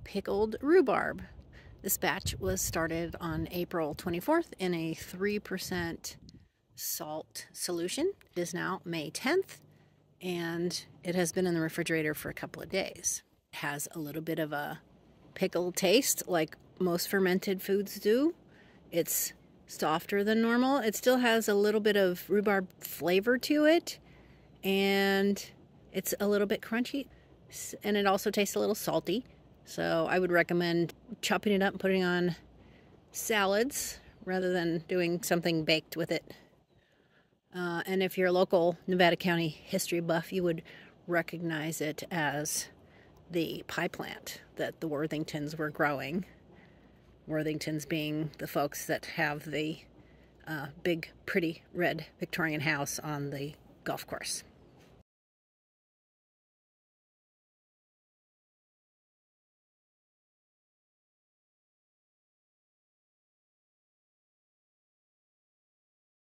pickled rhubarb. This batch was started on April 24th in a 3% salt solution. It is now May 10th, and it has been in the refrigerator for a couple of days. It has a little bit of a pickle taste like most fermented foods do. It's softer than normal. It still has a little bit of rhubarb flavor to it, and it's a little bit crunchy, and it also tastes a little salty. So I would recommend chopping it up and putting on salads rather than doing something baked with it. And if you're a local Nevada County history buff, you would recognize it as the pie plant that the Worthingtons were growing. Worthingtons being the folks that have the big, pretty red Victorian house on the golf course.